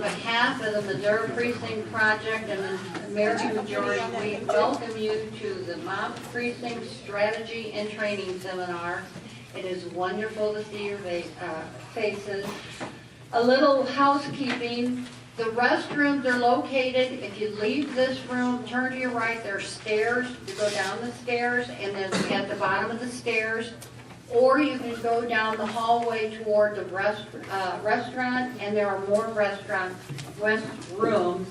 behalf of the Missouri Precinct Project and the American Majority, we welcome you to the MOPP Precinct Strategy and Training Seminar. It is wonderful to see your faces. A little housekeeping. The restrooms are located, if you leave this room, turn to your right, there are stairs. You go down the stairs, and then at the bottom of the stairs, or you can go down the hallway toward the restaurant, and there are more restrooms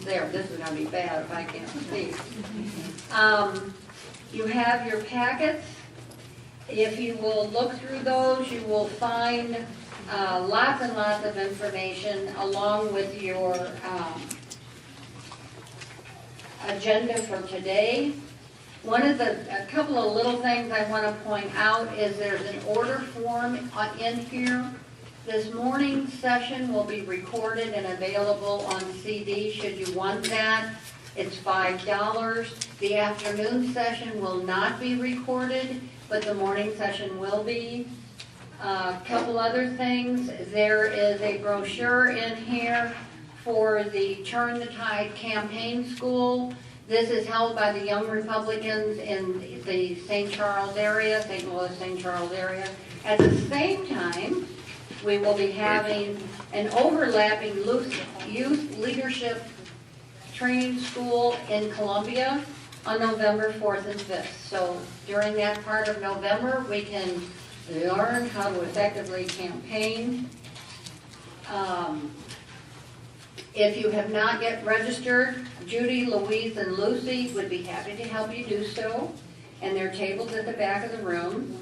there. This is going to be bad if I can't speak. You have your packets. If you will look through those, you will find lots and lots of information along with your agenda for today. A couple of little things I want to point out is there's an order form in here. This morning's session will be recorded and available on CD should you want that. It's $5. The afternoon session will not be recorded, but the morning session will be. A couple other things. There is a brochure in here for the Turn the Tide campaign school. This is held by the Young Republicans in the St. Charles area, St. Louis, St. Charles area. At the same time, we will be having an overlapping youth leadership training school in Columbia on November 4th and 5th. So during that part of November, we can learn how to effectively campaign. If you have not yet registered, Judy, Louise, and Lucy would be happy to help you do so. And there are tables at the back of the room.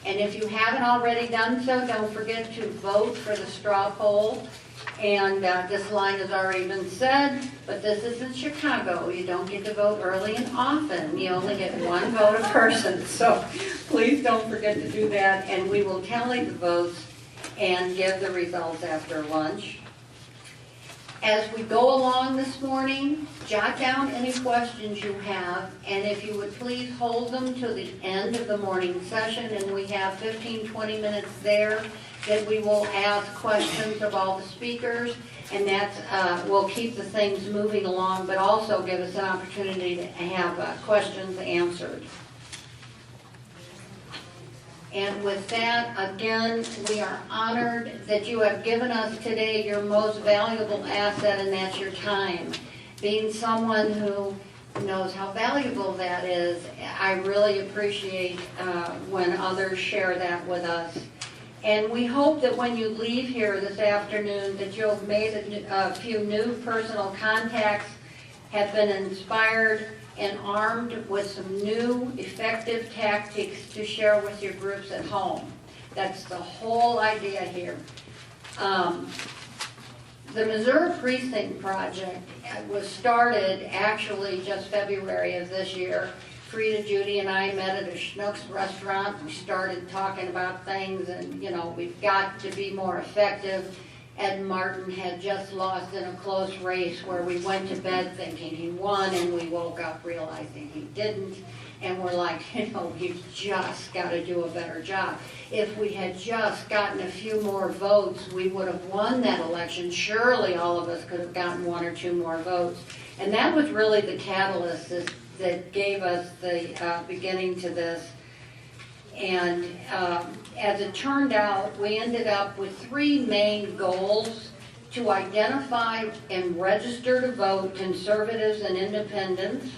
And if you haven't already done so, don't forget to vote for the straw poll. And this line has already been said, but this isn't Chicago. You don't get to vote early and often. You only get one vote a person. So please don't forget to do that. And we will tally the votes and give the results after lunch. As we go along this morning, jot down any questions you have, and if you would please hold them to the end of the morning session, and we have 15-20 minutes there that we will ask questions of all the speakers, and that will keep the things moving along, but also give us an opportunity to have questions answered. And with that, again, we are honored that you have given us today your most valuable asset, and that's your time. Being someone who knows how valuable that is, I really appreciate when others share that with us. And we hope that when you leave here this afternoon that you'll have made a few new personal contacts, have been inspired, and armed with some new effective tactics to share with your groups at home. That's the whole idea here. The Missouri Precinct Project was started actually just February of this year. Frida, Judy, and I met at a Schnucks restaurant. We started talking about things, and we've got to be more effective. Ed Martin had just lost in a close race where we went to bed thinking he won, and we woke up realizing he didn't. And we're like, we've just got to do a better job. If we had just gotten a few more votes, we would have won that election. Surely all of us could have gotten one or two more votes. And that was really the catalyst that gave us the beginning to this. And as it turned out, we ended up with three main goals: to identify and register to vote conservatives and independents,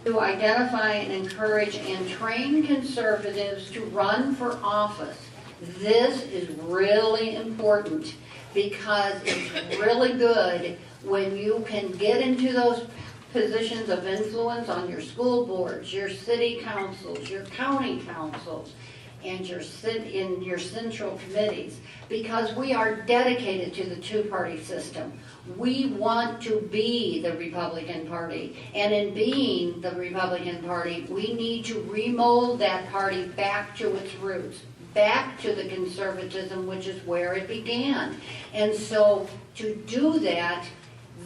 to identify and encourage and train conservatives to run for office. This is really important because it's really good when you can get into those positions of influence on your school boards, your city councils, your county councils, and in your central committees, because we are dedicated to the two-party system. We want to be the Republican Party, and in being the Republican Party, we need to remold that party back to its roots, back to the conservatism, which is where it began. And so to do that,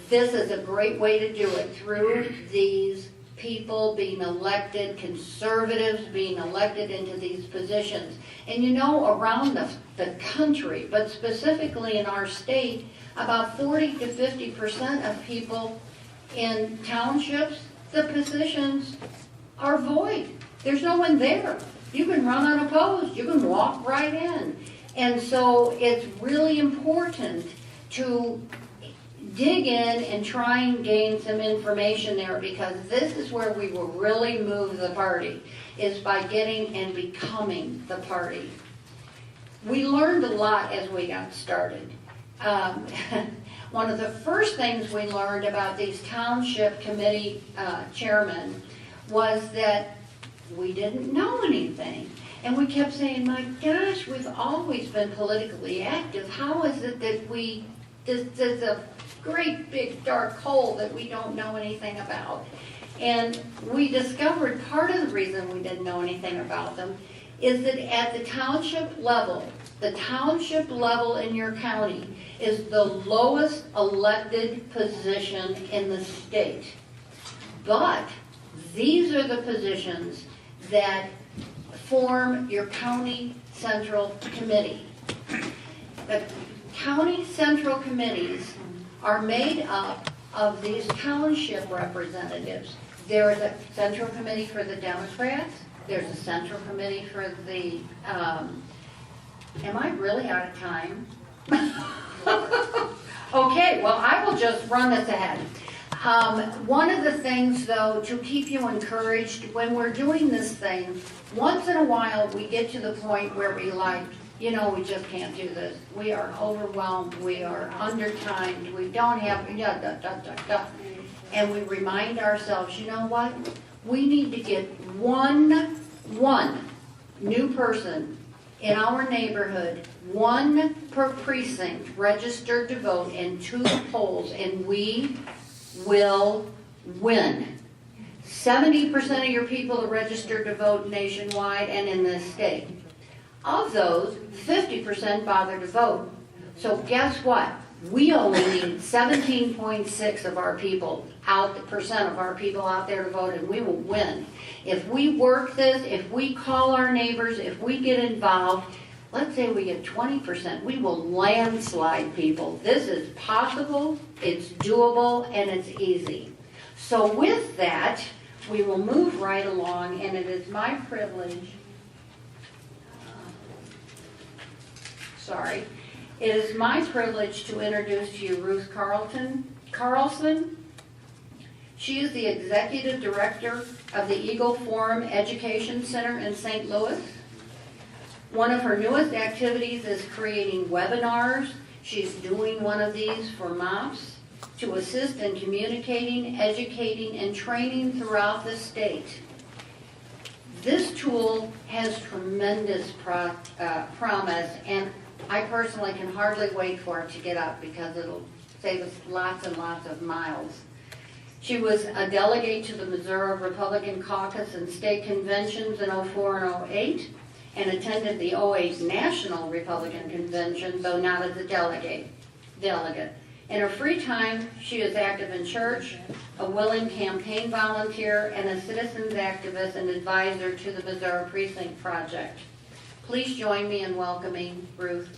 this is a great way to do it, through these people being elected, conservatives being elected into these positions. And around the country, but specifically in our state, about 40 to 50% of people in townships, the positions are void. There's no one there. You can run unopposed. You can walk right in. And so it's really important to dig in and try and gain some information there, because this is where we will really move the party, is by getting and becoming the party. We learned a lot as we got started. One of the first things we learned about these township committee chairmen was that we didn't know anything. And we kept saying, my gosh, we've always been politically active. How is it that this is a great big dark hole that we don't know anything about? And we discovered part of the reason we didn't know anything about them is that at the township level in your county is the lowest elected position in the state. But these are the positions that form your county central committee. The county central committees are made up of these township representatives. There's a central committee for the Democrats. There's a central committee for the, am I really out of time? Okay, well, I will just run this ahead. One of the things, though, to keep you encouraged, when we're doing this thing, once in a while we get to the point where we we just can't do this. We are overwhelmed, we are undertimed, we don't have, and we remind ourselves, you know what? We need to get one new person in our neighborhood, one per precinct, registered to vote, and 2 polls, and we will win. 70% of your people are registered to vote nationwide and in this state. Of those, 50% bother to vote. So guess what? We only need 17.6% of our people out there to vote, and we will win. If we work this, if we call our neighbors, if we get involved, let's say we get 20%, we will landslide people. This is possible, it's doable, and it's easy. So with that, we will move right along, and it is my privilege, it is my privilege to introduce to you Ruth Carlson. She is the Executive Director of the Eagle Forum Education Center in St. Louis. One of her newest activities is creating webinars. She's doing one of these for MOPPs to assist in communicating, educating, and training throughout the state. This tool has tremendous promise, and I personally can hardly wait for it to get up because it'll save us lots and lots of miles. She was a delegate to the Missouri Republican Caucus and state conventions in 04 and 08, and attended the 08 National Republican Convention, though not as a delegate. In her free time, she is active in church, a willing campaign volunteer, and a citizens activist and advisor to the Missouri Precinct Project. Please join me in welcoming Ruth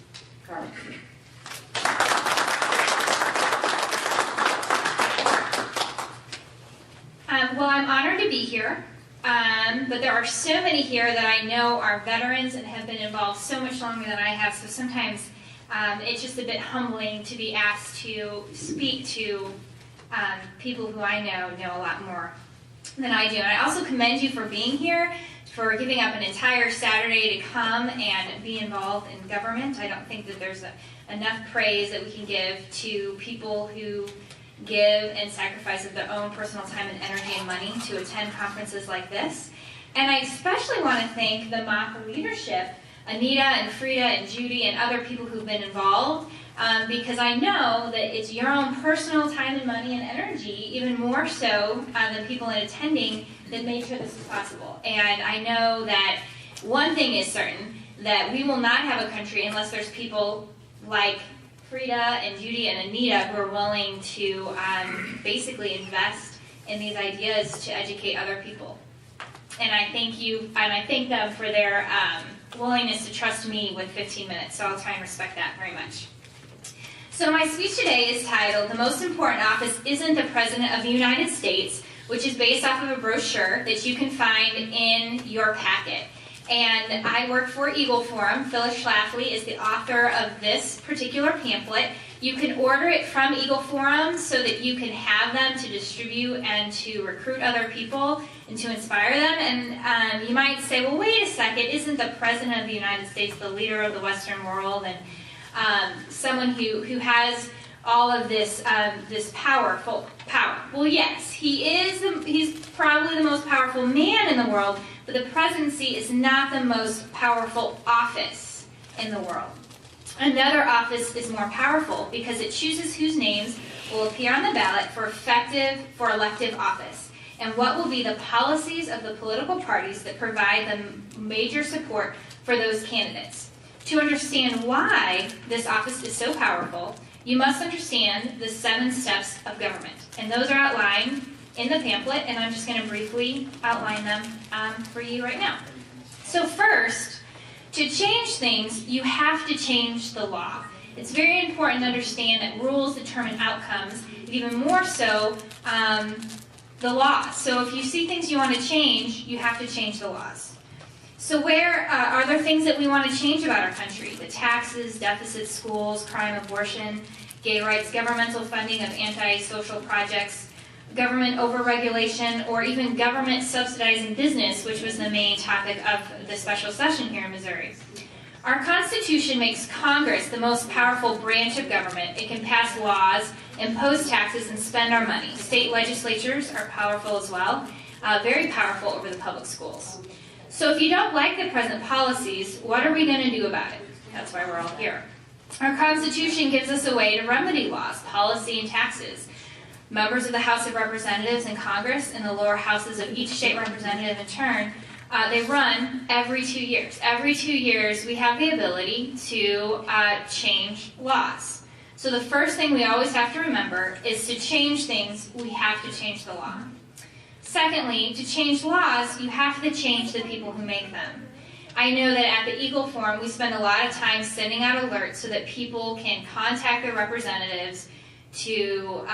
Carlson. Well, I'm honored to be here, but there are so many here that I know are veterans and have been involved so much longer than I have, so sometimes it's just a bit humbling to be asked to speak to people who I know a lot more than I do. And I also commend you for being here, for giving up an entire Saturday to come and be involved in government. I don't think that there's enough praise that we can give to people who give and sacrifice of their own personal time and energy and money to attend conferences like this. And I especially want to thank the MOPP leadership, Anita and Frida and Judy and other people who've been involved, because I know that it's your own personal time and money and energy, even more so than people in attending, that made sure this was possible. And I know that one thing is certain, that we will not have a country unless there's people like Frida and Judy and Anita who are willing to basically invest in these ideas to educate other people. And I thank you, and I thank them for their willingness to trust me with 15 minutes, so I'll try and respect that very much. So my speech today is titled, "The Most Important Office Isn't the President of the United States," which is based off of a brochure that you can find in your packet. And I work for Eagle Forum. Phyllis Schlafly is the author of this particular pamphlet. You can order it from Eagle Forum so that you can have them to distribute and to recruit other people and to inspire them. And you might say, well, wait a second, isn't the President of the United States the leader of the Western world and someone who has all of this this powerful power? Well, yes, he's probably the most powerful man in the world, but the presidency is not the most powerful office in the world. Another office is more powerful because it chooses whose names will appear on the ballot for elective office, and what will be the policies of the political parties that provide the major support for those candidates. To understand why this office is so powerful, you must understand the 7 steps of government, and those are outlined in the pamphlet, and I'm just going to briefly outline them for you right now. So first, to change things, you have to change the law. It's very important to understand that rules determine outcomes, even more so the law. So if you see things you want to change, you have to change the laws. So where are there things that we want to change about our country? The taxes, deficits, schools, crime, abortion, gay rights, governmental funding of anti-social projects, government overregulation, or even government subsidizing business, which was the main topic of the special session here in Missouri. Our Constitution makes Congress the most powerful branch of government. It can pass laws, impose taxes, and spend our money. State legislatures are powerful as well, very powerful over the public schools. So if you don't like the present policies, what are we going to do about it? That's why we're all here. Our Constitution gives us a way to remedy laws, policy, and taxes. Members of the House of Representatives and Congress and the lower houses of each state representative in turn, they run every 2 years. Every 2 years, we have the ability to change laws. So the first thing we always have to remember is to change things, we have to change the law. Secondly, to change laws, you have to change the people who make them. I know that at the Eagle Forum, we spend a lot of time sending out alerts so that people can contact their representatives to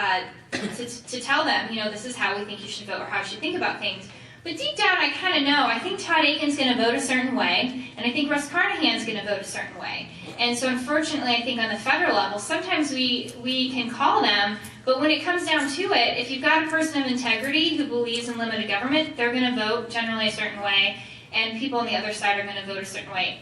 tell them, this is how we think you should vote or how you should think about things. But deep down, I kind of know. I think Todd Aiken's going to vote a certain way, and I think Russ Carnahan's going to vote a certain way. And so unfortunately, I think on the federal level, sometimes we can call them, but when it comes down to it, if you've got a person of integrity who believes in limited government, they're going to vote generally a certain way, and people on the other side are going to vote a certain way.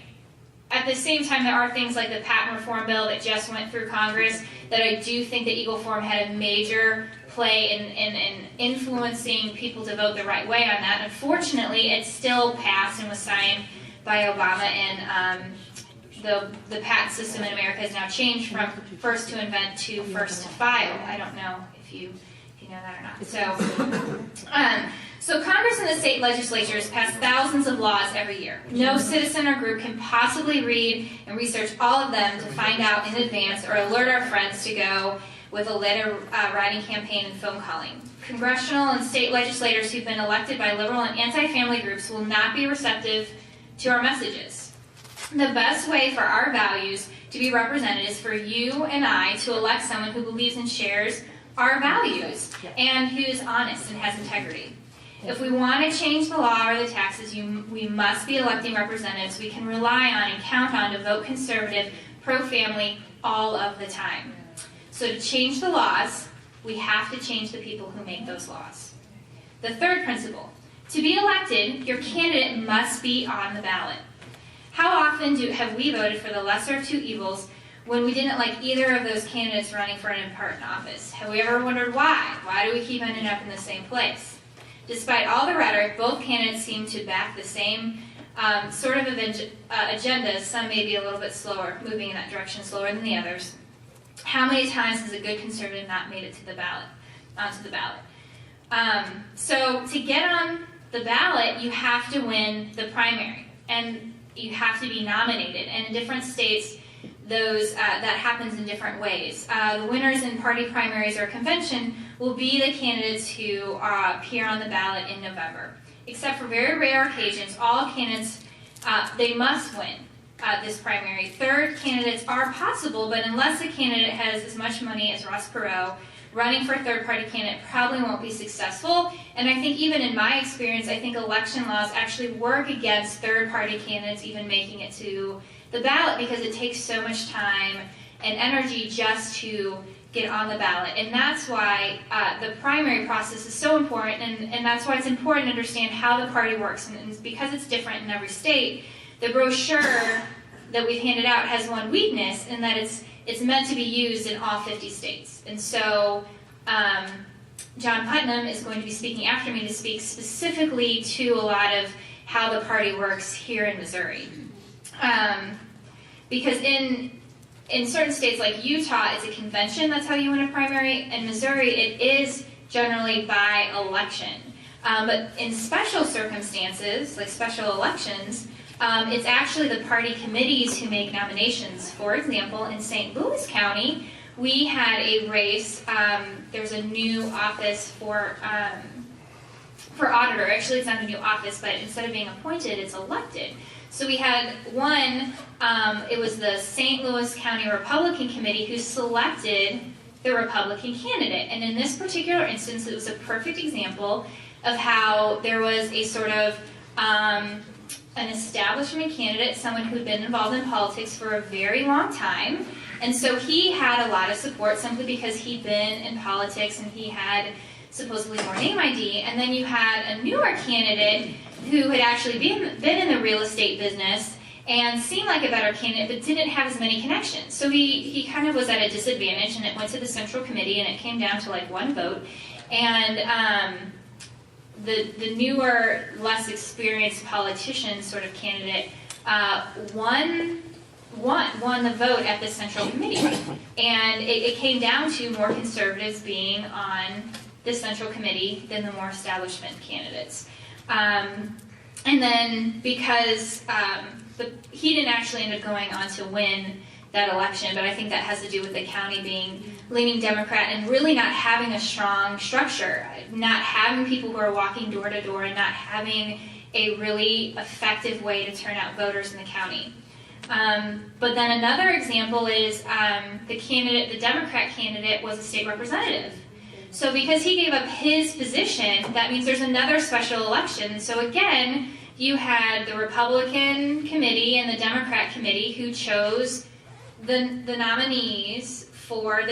At the same time, there are things like the patent reform bill that just went through Congress that I do think that Eagle Forum had a major play in influencing people to vote the right way on that. Unfortunately, it still passed and was signed by Obama, and the patent system in America has now changed from first to invent to first to file. I don't know if you know that or not. So Congress and the state legislatures pass thousands of laws every year. No citizen or group can possibly read and research all of them to find out in advance or alert our friends to go with a letter writing campaign and phone calling. Congressional and state legislators who've been elected by liberal and anti-family groups will not be receptive to our messages. The best way for our values to be represented is for you and I to elect someone who believes and shares our values and who's honest and has integrity. If we want to change the law or the taxes, we must be electing representatives we can rely on and count on to vote conservative, pro-family, all of the time. So to change the laws, we have to change the people who make those laws. The third principle, to be elected, your candidate must be on the ballot. How often have we voted for the lesser of two evils when we didn't like either of those candidates running for an important office? Have we ever wondered why? Why do we keep ending up in the same place? Despite all the rhetoric, both candidates seem to back the same sort of agendas. Some may be a little bit slower, moving in that direction slower than the others. How many times has a good conservative not made it to the ballot, onto the ballot? So to get on the ballot, you have to win the primary, and you have to be nominated. And in different states, that happens in different ways. The winners in party primaries or convention will be the candidates who appear on the ballot in November. Except for very rare occasions, all candidates, they must win this primary. Third candidates are possible, but unless a candidate has as much money as Ross Perot, running for a third-party candidate probably won't be successful. And I think even in my experience, I think election laws actually work against third-party candidates even making it to the ballot because it takes so much time and energy just to get on the ballot. And that's why the primary process is so important, and that's why it's important to understand how the party works. And because it's different in every state, the brochure that we've handed out has one weakness in that it's meant to be used in all 50 states. And so John Putnam is going to be speaking after me to speak specifically to a lot of how the party works here in Missouri. Because in certain states like Utah, it's a convention, that's how you win a primary. In Missouri, it is generally by election. But in special circumstances, like special elections, it's actually the party committees who make nominations. For example, in St. Louis County, we had a race. There's a new office for auditor. Actually, it's not a new office, but instead of being appointed, it's elected. So we had one, it was the St. Louis County Republican Committee who selected the Republican candidate. And in this particular instance, it was a perfect example of how there was a sort of an establishment candidate, someone who'd been involved in politics for a very long time. And so he had a lot of support simply because he'd been in politics and he had supposedly more name ID. And then you had a newer candidate who had actually been in the real estate business and seemed like a better candidate but didn't have as many connections. So he kind of was at a disadvantage, and it went to the Central Committee and it came down to like one vote. And the newer, less experienced politician sort of candidate won the vote at the Central Committee. And it came down to more conservatives being on the Central Committee than the more establishment candidates. And then because he didn't actually end up going on to win that election, but I think that has to do with the county being leaning Democrat and really not having a strong structure, not having people who are walking door to door and not having a really effective way to turn out voters in the county. But then another example is the Democrat candidate was a state representative. So because he gave up his position, that means there's another special election. So again, you had the Republican committee and the Democrat committee who chose the nominees for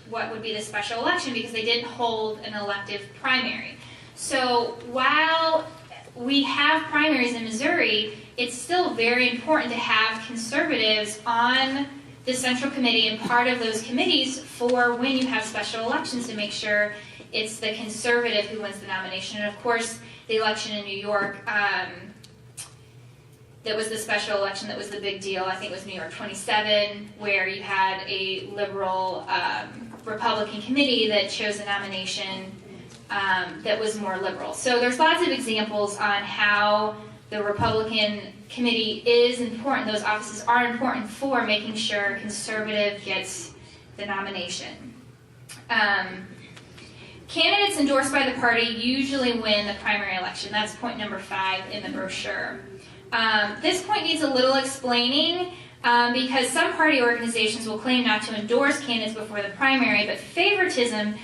what would be the special election because they didn't hold an elective primary. So while we have primaries in Missouri, it's still very important to have conservatives on the Central Committee and part of those committees for when you have special elections to make sure it's the conservative who wins the nomination. And of course, the election in New York, that was the special election that was the big deal. I think it was New York 27, where you had a liberal Republican committee that chose a nomination that was more liberal. So there's lots of examples on how the Republican committee is important. Those offices are important for making sure conservative gets the nomination. Candidates endorsed by the party usually win the primary election. That's point number 5 in the brochure. This point needs a little explaining because some party organizations will claim not to endorse candidates before the primary, but favoritism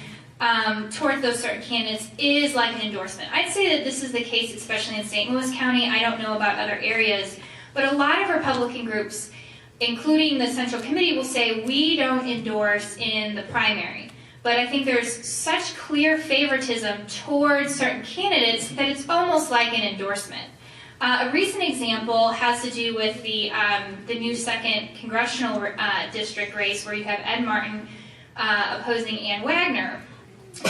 towards those certain candidates is like an endorsement. I'd say that this is the case especially in St. Louis County. I don't know about other areas, but a lot of Republican groups, including the Central Committee, will say we don't endorse in the primary. But I think there's such clear favoritism towards certain candidates that it's almost like an endorsement. A recent example has to do with the new 2nd congressional district race where you have Ed Martin opposing Ann Wagner.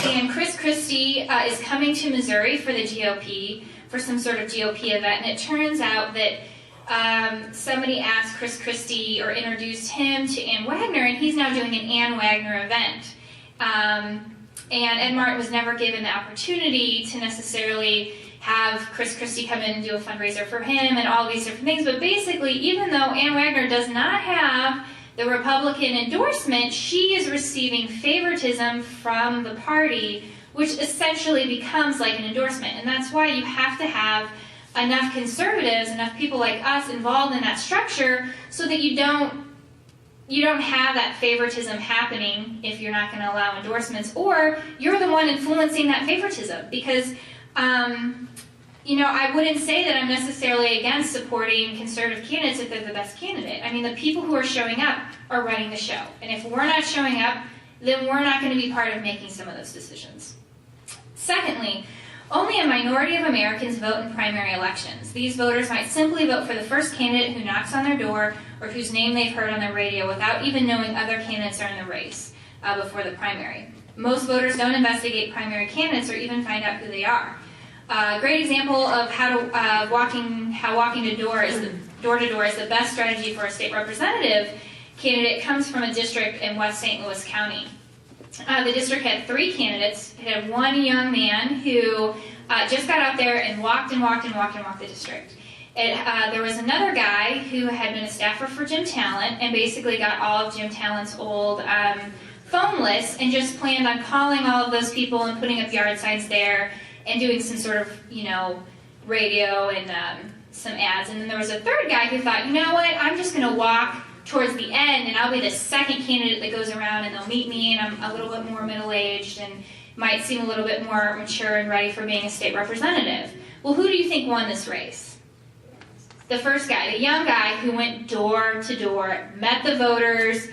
And Chris Christie is coming to Missouri for the GOP, for some sort of GOP event, and it turns out that somebody asked Chris Christie or introduced him to Ann Wagner, and he's now doing an Ann Wagner event. And Ed Martin was never given the opportunity to necessarily have Chris Christie come in and do a fundraiser for him and all these different things. But basically, even though Ann Wagner does not have the Republican endorsement, she is receiving favoritism from the party, which essentially becomes like an endorsement. And that's why you have to have enough conservatives, enough people like us involved in that structure so that you don't have that favoritism happening if you're not going to allow endorsements, or you're the one influencing that favoritism. Because, I wouldn't say that I'm necessarily against supporting conservative candidates if they're the best candidate. I mean, the people who are showing up are running the show. And if we're not showing up, then we're not going to be part of making some of those decisions. Secondly, only a minority of Americans vote in primary elections. These voters might simply vote for the first candidate who knocks on their door or whose name they've heard on the radio without even knowing other candidates are in the race before the primary. Most voters don't investigate primary candidates or even find out who they are. A great example of how walking to door to door is the best strategy for a state representative candidate comes from a district in West St. Louis County. The district had 3 candidates. It had one young man who just got out there and walked the district. There was another guy who had been a staffer for Jim Talent and basically got all of Jim Talent's old phone lists and just planned on calling all of those people and putting up yard signs there and doing some sort of, radio and some ads. And then there was a third guy who thought, you know what, I'm just going to walk towards the end and I'll be the second candidate that goes around and they'll meet me and I'm a little bit more middle-aged and might seem a little bit more mature and ready for being a state representative. Well, who do you think won this race? The first guy, the young guy who went door to door, met the voters,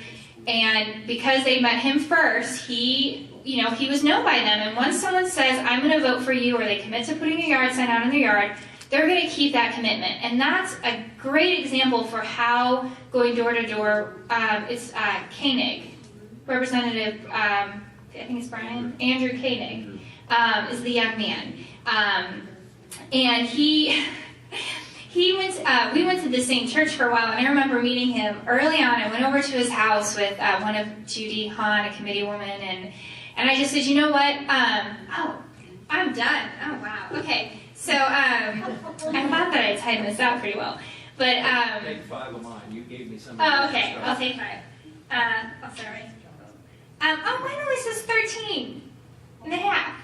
and because they met him first, he was known by them. And once someone says, I'm going to vote for you, or they commit to putting a yard sign out in their yard, they're going to keep that commitment. And that's a great example for how going door to door, it's Koenig, Representative, I think it's Andrew Koenig, is the young man. And we went to the same church for a while, and I remember meeting him early on. I went over to his house with one of Judy Hahn, a committee woman, and I just said, you know what? I'm done. Oh, wow. Okay. So I thought that I timed this out pretty well. But take 5 of mine. You gave me some. Oh, okay. I'll take 5. Sorry. Mine only says 13 and a half.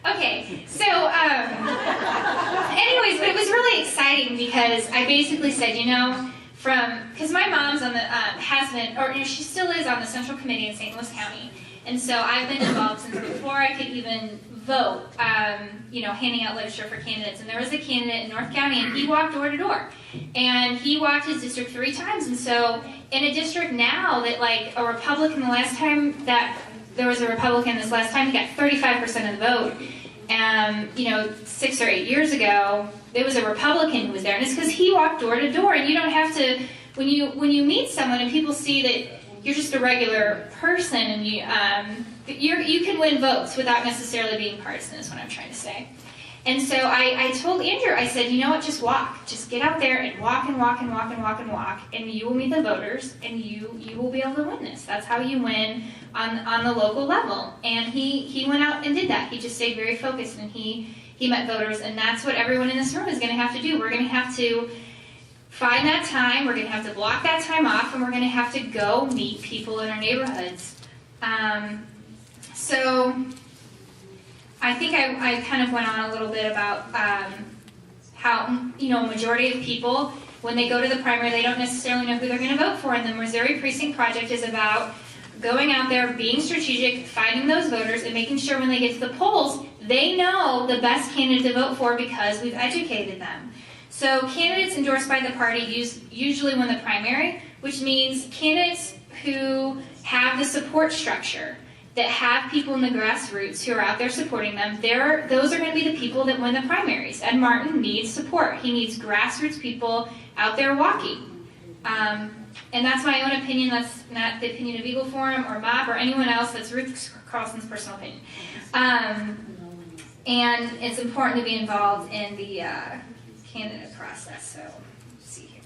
Okay, so, anyways, but it was really exciting because I basically said, because my mom's on the, has been, or she still is on the Central Committee in St. Louis County, and so I've been involved since before I could even vote, handing out literature for candidates, and there was a candidate in North County, and he walked door to door, and he walked his district 3 times, and so in a district now that, like, a Republican the last time that there was a Republican this last time, he got 35% of the vote. And, 6 or 8 years ago, there was a Republican who was there. And it's because he walked door to door. And you don't have to, when you meet someone and people see that you're just a regular person and you can win votes without necessarily being partisan, is what I'm trying to say. And so I told Andrew, I said, you know what, just walk. Just get out there and walk and walk and walk and walk and walk, and you will meet the voters, and you will be able to win this. That's how you win on the local level. And he went out and did that. He just stayed very focused, and he met voters, and that's what everyone in this room is going to have to do. We're going to have to find that time, we're going to have to block that time off, and we're going to have to go meet people in our neighborhoods. So I think I kind of went on a little bit about how, a majority of people, when they go to the primary, they don't necessarily know who they're going to vote for. And the Missouri Precinct Project is about going out there, being strategic, finding those voters, and making sure when they get to the polls, they know the best candidate to vote for because we've educated them. So candidates endorsed by the party usually win the primary, which means candidates who have the support structure, that have people in the grassroots who are out there supporting them, those are going to be the people that win the primaries. Ed Martin needs support. He needs grassroots people out there walking. And that's my own opinion. That's not the opinion of Eagle Forum or MOPP or anyone else. That's Ruth Carlson's personal opinion. And it's important to be involved in the candidate process. So, let's see here.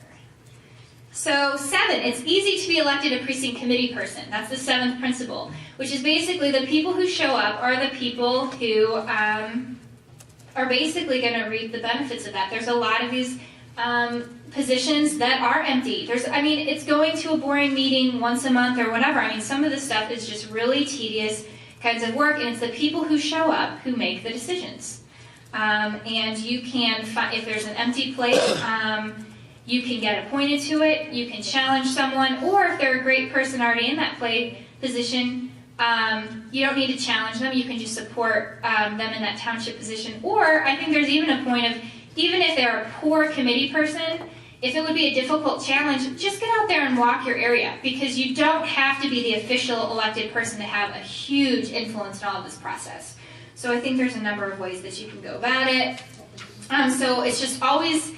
So 7, it's easy to be elected a precinct committee person. That's the 7th principle, which is basically the people who show up are the people who are basically going to reap the benefits of that. There's a lot of these positions that are empty. It's going to a boring meeting once a month or whatever. Some of the stuff is just really tedious kinds of work, and it's the people who show up who make the decisions. And you can, if there's an empty place, you can get appointed to it, you can challenge someone, or if they're a great person already in that position, you don't need to challenge them, you can just support them in that township position. Or I think there's even a point of, even if they're a poor committee person, if it would be a difficult challenge, just get out there and walk your area, because you don't have to be the official elected person to have a huge influence in all of this process. So I think there's a number of ways that you can go about it. So it's just always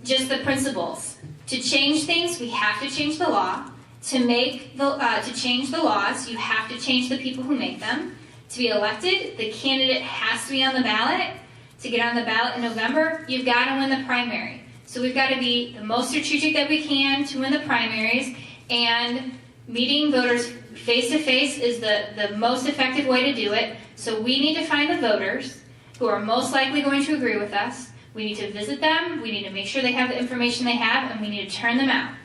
just the principles. To change things, we have to change the law. To change the laws, you have to change the people who make them. To be elected, the candidate has to be on the ballot. To get on the ballot in November, you've got to win the primary. So we've got to be the most strategic that we can to win the primaries, and meeting voters face-to-face is the most effective way to do it. So we need to find the voters who are most likely going to agree with us. We need to visit them, we need to make sure they have the information they have, and we need to turn them out.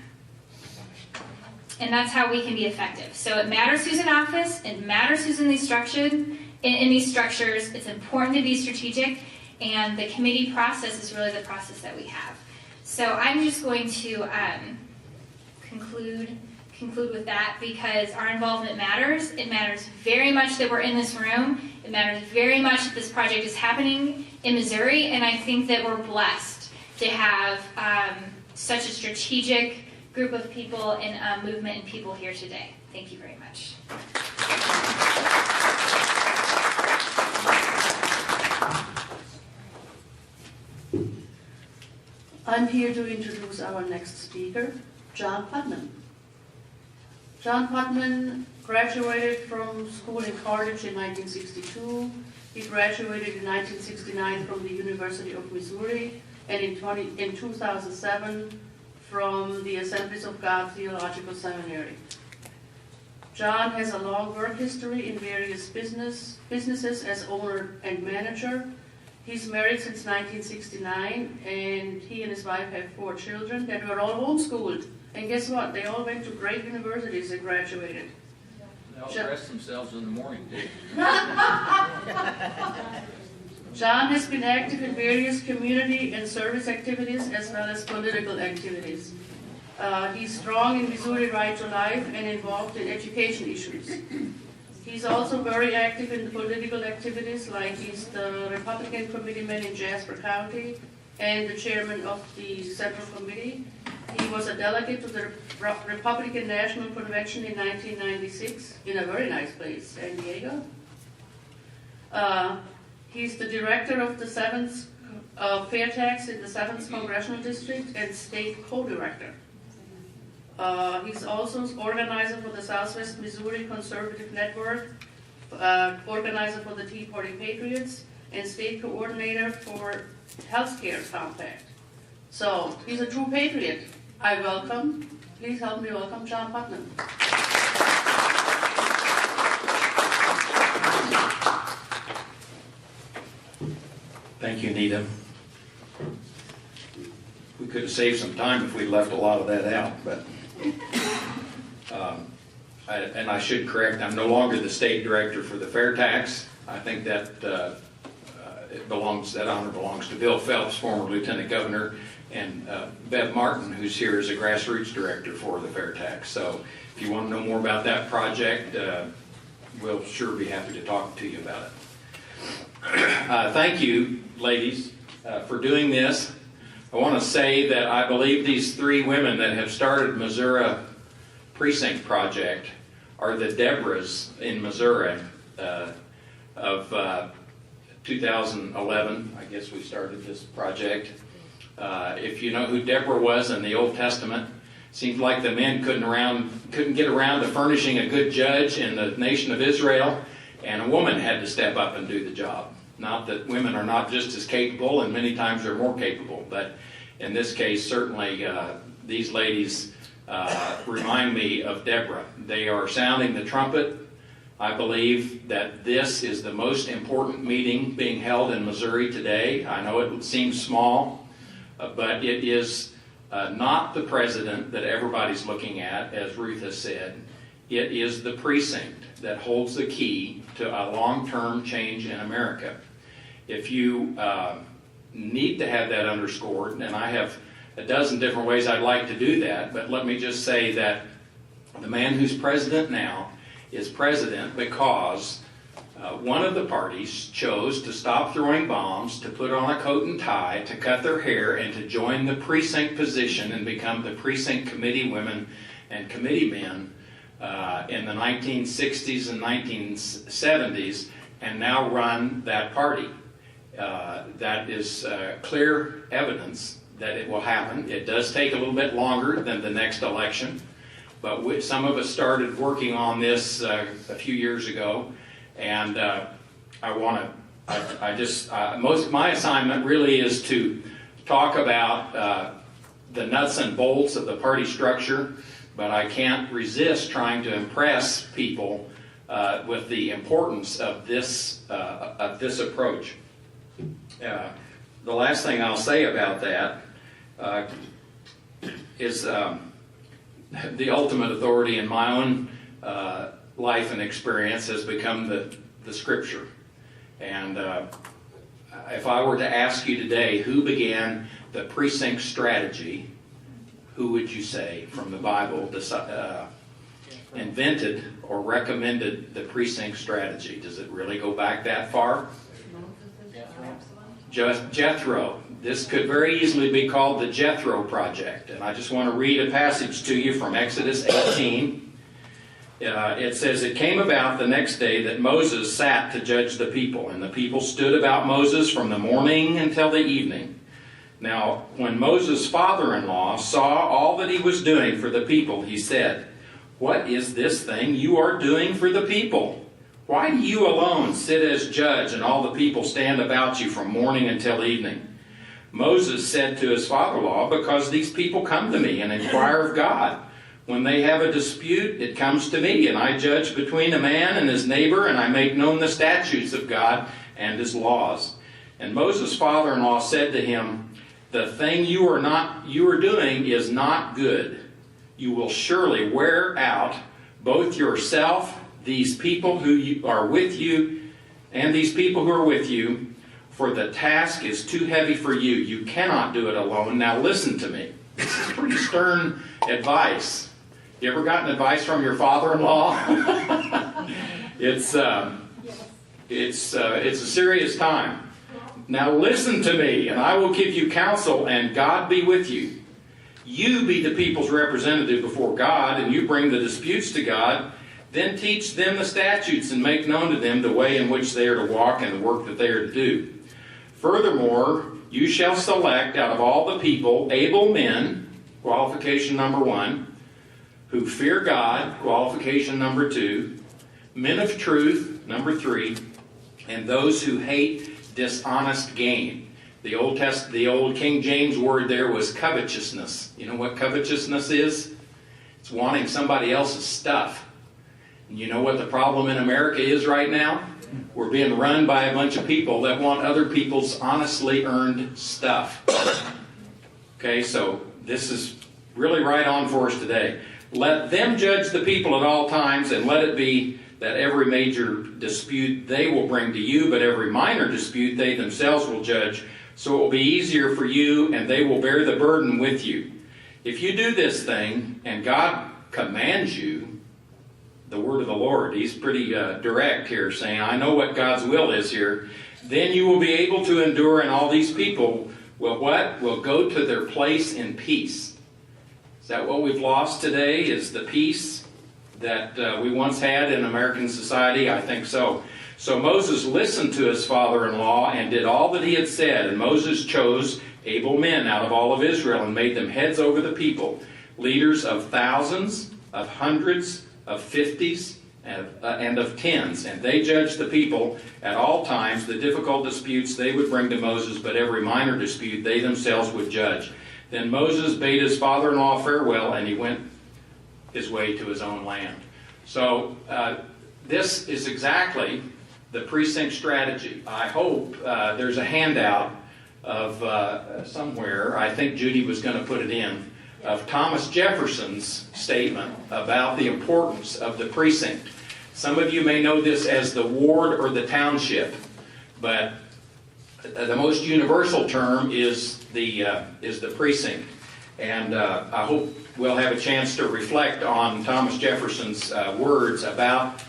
And that's how we can be effective. So it matters who's in office, it matters who's in these structures. It's important to be strategic, and the committee process is really the process that we have. So I'm just going to conclude with that, because our involvement matters. It matters very much that we're in this room. It matters very much that this project is happening in Missouri, and I think that we're blessed to have such a strategic group of people and movement and people here today. Thank you very much. I'm here to introduce our next speaker, John Putnam. John Putnam graduated from school in Carthage in 1962. He graduated in 1969 from the University of Missouri, and in 2007 from the Assemblies of God Theological Seminary. John has a long work history in various businesses as owner and manager. He's married since 1969, and he and his wife have 4 children that were all homeschooled. And guess what? They all went to great universities and graduated. They all dress themselves in the morning, too. John has been active in various community and service activities as well as political activities. He's strong in Missouri Right to Life and involved in education issues. He's also very active in political activities, like he's the Republican committeeman in Jasper County and the chairman of the Central Committee. He was a delegate to the Republican National Convention in 1996 in a very nice place, San Diego. He's the director of the 7th Fair Tax in the 7th Congressional District and state co-director. He's also organizer for the Southwest Missouri Conservative Network, organizer for the Tea Party Patriots, and state coordinator for Healthcare Compact. So he's a true patriot. Please help me welcome John Putnam. Thank you, Nita. We could have saved some time if we left a lot of that out, but I should correct, I'm no longer the state director for the fair tax. I think that that honor belongs to Bill Phelps, former lieutenant governor, and Bev Martin, who's here as a grassroots director for the fair tax. So if you want to know more about that project, we'll sure be happy to talk to you about it. Thank you, ladies, for doing this. I want to say that I believe these 3 women that have started Missouri Precinct Project are the Deborahs in Missouri of 2011. I guess we started this project. If you know who Deborah was in the Old Testament, seems like the men couldn't get around to furnishing a good judge in the nation of Israel, and a woman had to step up and do the job. Not that women are not just as capable, and many times they're more capable, but in this case, certainly these ladies remind me of Deborah. They are sounding the trumpet. I believe that this is the most important meeting being held in Missouri today. I know it seems small, but it is not the president that everybody's looking at, as Ruth has said. It is the precinct that holds the key to a long-term change in America. if you need to have that underscored, and I have a dozen different ways I'd like to do that, but let me just say that the man who's president now is president because one of the parties chose to stop throwing bombs, to put on a coat and tie, to cut their hair, and to join the precinct position and become the precinct committee women and committee men in the 1960s and 1970s, and now run that party. That is clear evidence that it will happen. It does take a little bit longer than the next election, but some of us started working on this a few years ago, and most of my assignment really is to talk about the nuts and bolts of the party structure, but I can't resist trying to impress people with the importance of this approach. The last thing I'll say about that is the ultimate authority in my own life and experience has become the Scripture. And if I were to ask you today who began the precinct strategy, who would you say from the Bible invented or recommended the precinct strategy? Does it really go back that far? Jethro. This could very easily be called the Jethro Project. And I just want to read a passage to you from Exodus 18. It says, "It came about the next day that Moses sat to judge the people, and the people stood about Moses from the morning until the evening. Now, when Moses' father-in-law saw all that he was doing for the people, he said, 'What is this thing you are doing for the people? Why do you alone sit as judge, and all the people stand about you from morning until evening?' Moses said to his father-in-law, 'Because these people come to me and inquire of God. When they have a dispute, it comes to me, and I judge between a man and his neighbor, and I make known the statutes of God and his laws.' And Moses' father-in-law said to him, 'The thing you are doing is not good. You will surely wear out both yourself, these people who are with you, and these people who are with you, for the task is too heavy for you. You cannot do it alone. Now listen to me.'" This is pretty stern advice. You ever gotten advice from your father-in-law? It's a serious time. "Now listen to me, and I will give you counsel, and God be with you. You be the people's representative before God, and you bring the disputes to God. Then teach them the statutes and make known to them the way in which they are to walk and the work that they are to do. Furthermore, you shall select out of all the people able men," qualification number 1, "who fear God," qualification number 2, "men of truth," number 3, "and those who hate dishonest gain." The old King James word there was covetousness. You know what covetousness is? It's wanting somebody else's stuff. And you know what the problem in America is right now? We're being run by a bunch of people that want other people's honestly earned stuff. Okay, so this is really right on for us today. "Let them judge the people at all times, and let it be that every major dispute they will bring to you, but every minor dispute they themselves will judge. So it will be easier for you, and they will bear the burden with you. If you do this thing, and God commands you," the word of the Lord, he's pretty direct here, saying, I know what God's will is here, "then you will be able to endure, and all these people will what? Will go to their place in peace." Is that what we've lost today? Is the peace that we once had in American society? I think so. So Moses listened to his father-in-law and did all that he had said. And Moses chose able men out of all of Israel and made them heads over the people, leaders of thousands, of hundreds, of 50s, and of 10s. And they judged the people at all times. The difficult disputes they would bring to Moses, but every minor dispute they themselves would judge. Then Moses bade his father-in-law farewell, and he went his way to his own land. So this is exactly the precinct strategy. I hope there's a handout of somewhere, I think Judy was going to put it in, of Thomas Jefferson's statement about the importance of the precinct. Some of you may know this as the ward or the township, but the most universal term is the precinct. And I hope we'll have a chance to reflect on Thomas Jefferson's words about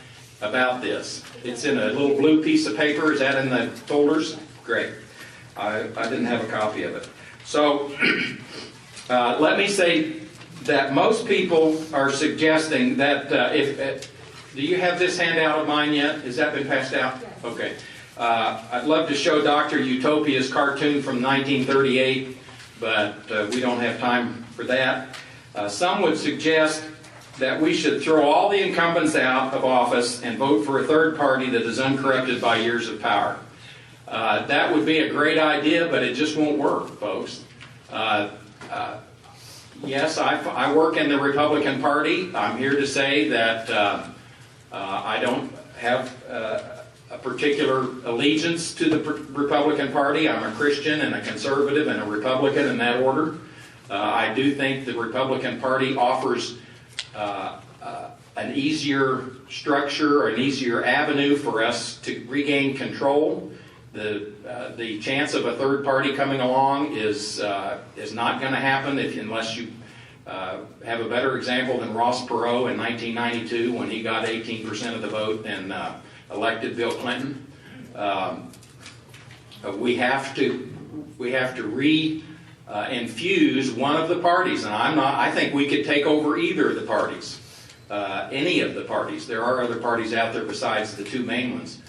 this. It's in a little blue piece of paper. Is that in the folders? Great. I didn't have a copy of it. So let me say that most people are suggesting that do you have this handout of mine yet? Has that been passed out? Yes. Okay. I'd love to show Dr. Utopia's cartoon from 1938, but we don't have time for that. Some would suggest that we should throw all the incumbents out of office and vote for a third party that is uncorrupted by years of power. That would be a great idea, but it just won't work, folks. Yes, I work in the Republican Party. I'm here to say that I don't have a particular allegiance to the Republican Party. I'm a Christian and a conservative and a Republican in that order. I do think the Republican Party offers an easier structure, an easier avenue for us to regain control. The chance of a third party coming along is not going to happen unless you have a better example than Ross Perot in 1992 when he got 18% of the vote and elected Bill Clinton. We have to infuse one of the parties, and I think we could take over either of the parties, any of the parties. There are other parties out there besides the two main ones,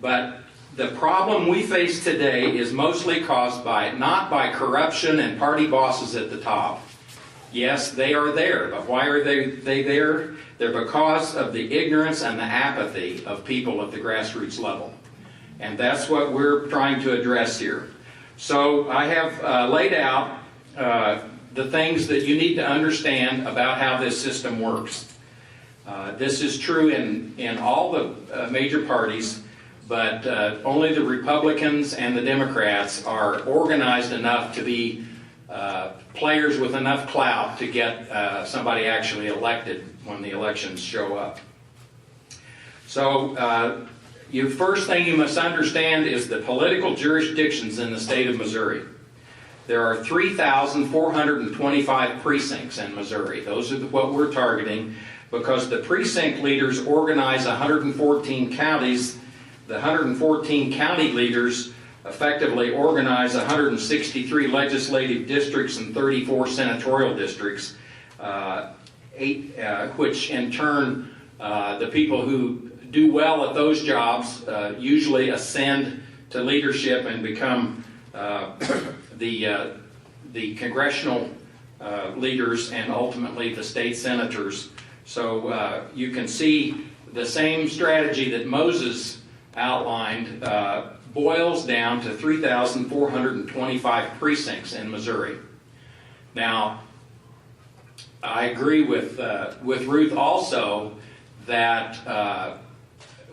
but the problem we face today is mostly caused not by corruption and party bosses at the top. Yes, they are there, but why are they there? They're because of the ignorance and the apathy of people at the grassroots level. And that's what we're trying to address here. So I have laid out the things that you need to understand about how this system works. This is true in all the major parties, but only the Republicans and the Democrats are organized enough to be players with enough clout to get somebody actually elected when the elections show up. So first thing you must understand is the political jurisdictions in the state of Missouri. There are 3,425 precincts in Missouri. Those are what we're targeting because the precinct leaders organize 114 counties. The 114 county leaders effectively organize 163 legislative districts and 34 senatorial districts, which in turn, the people who do well at those jobs usually ascend to leadership and become the congressional leaders and ultimately the state senators. So you can see the same strategy that Moses outlined boils down to 3,425 precincts in Missouri. Now, I agree with Ruth also that,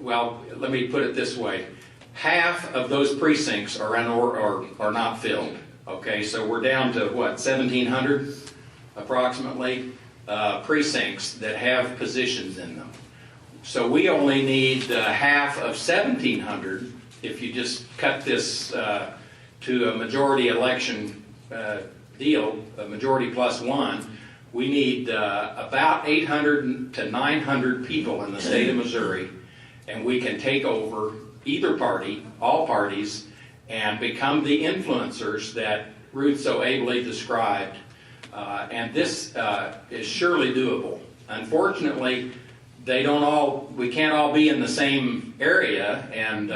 well, let me put it this way. Half of those precincts are not filled. Okay, so we're down to, what, 1,700 approximately precincts that have positions in them. So we only need half of 1,700 if you just cut this to a majority election deal, a majority plus one. We need about 800 to 900 people in the state of Missouri, and we can take over either party, all parties, and become the influencers that Ruth so ably described. And this is surely doable. Unfortunately, we can't all be in the same area, and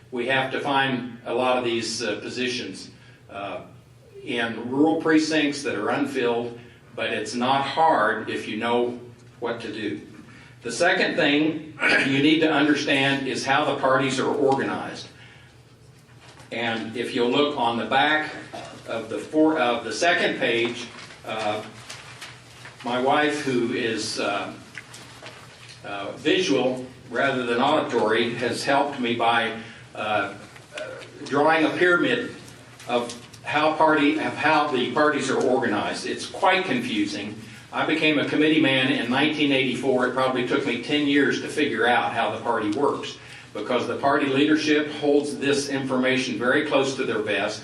we have to find a lot of these positions in rural precincts that are unfilled, but it's not hard if you know what to do. The second thing you need to understand is how the parties are organized. And if you'll look on the back of the second page, my wife, who is visual rather than auditory, has helped me by drawing a pyramid of how the parties are organized. It's quite confusing. I became a committee man in 1984. It probably took me 10 years to figure out how the party works. because the party leadership holds this information very close to their vest,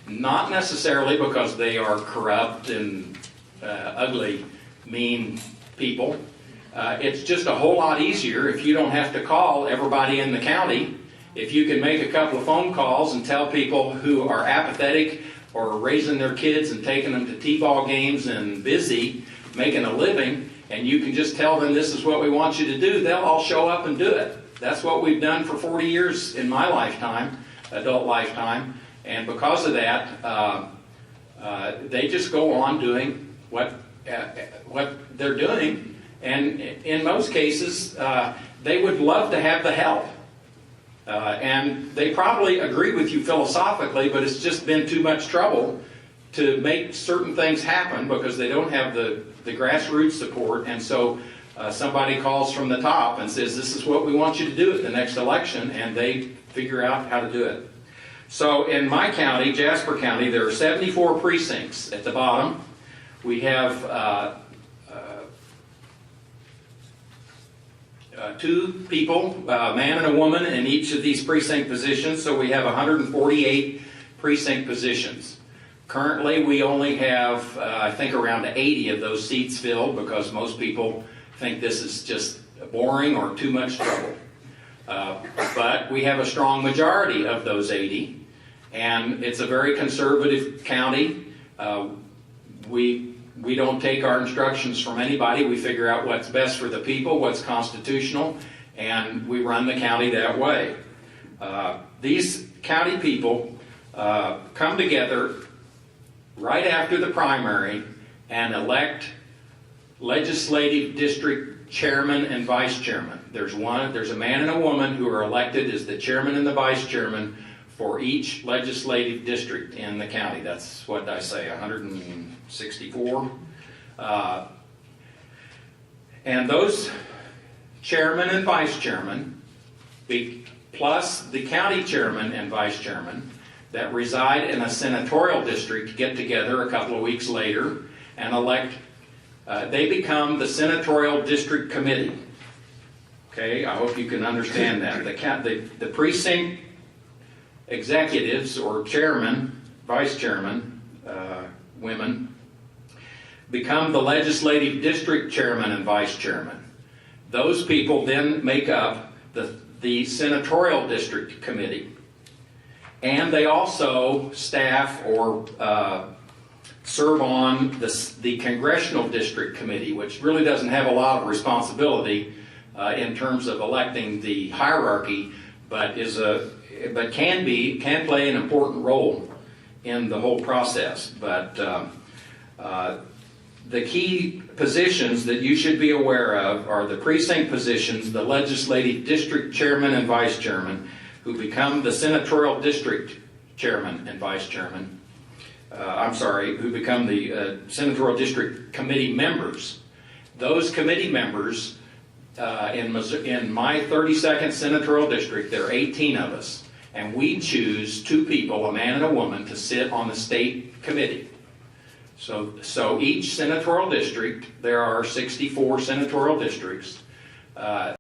not necessarily because they are corrupt and ugly, mean people. It's just a whole lot easier if you don't have to call everybody in the county. If you can make a couple of phone calls and tell people who are apathetic or raising their kids and taking them to t-ball games and busy, making a living, and you can just tell them this is what we want you to do, they'll all show up and do it. That's what we've done for 40 years in my lifetime, adult lifetime, and because of that, they just go on doing what they're doing, and in most cases, they would love to have the help. And they probably agree with you philosophically, but it's just been too much trouble to make certain things happen because they don't have the grassroots support. And so somebody calls from the top and says, this is what we want you to do at the next election, and they figure out how to do it. So in my county, Jasper County, there are 74 precincts at the bottom. We have two people, a man and a woman, in each of these precinct positions, so we have 148 precinct positions. Currently, we only have, I think, around 80 of those seats filled because most people think this is just boring or too much trouble. But we have a strong majority of those 80, and it's a very conservative county. We don't take our instructions from anybody. We figure out what's best for the people, what's constitutional, and we run the county that way. These county people come together right after the primary and elect legislative district chairman and vice chairman. There's a man and a woman who are elected as the chairman and the vice chairman for each legislative district in the county. That's what I say, 164. And those chairman and vice chairman, plus the county chairman and vice chairman that reside in a senatorial district, get together a couple of weeks later and elect. They become the senatorial district committee. Okay, I hope you can understand that. The precinct executives or chairman, vice chairman, women, become the legislative district chairman and vice chairman. Those people then make up the senatorial district committee. And they also staff or serve on the congressional district committee, which really doesn't have a lot of responsibility in terms of electing the hierarchy, but can play an important role in the whole process. But the key positions that you should be aware of are the precinct positions, the legislative district chairman and vice chairman, who become the senatorial district chairman and vice chairman. Who become the senatorial district committee members. Those committee members, in my 32nd senatorial district, there are 18 of us, and we choose two people, a man and a woman, to sit on the state committee. So each senatorial district, there are 64 senatorial districts.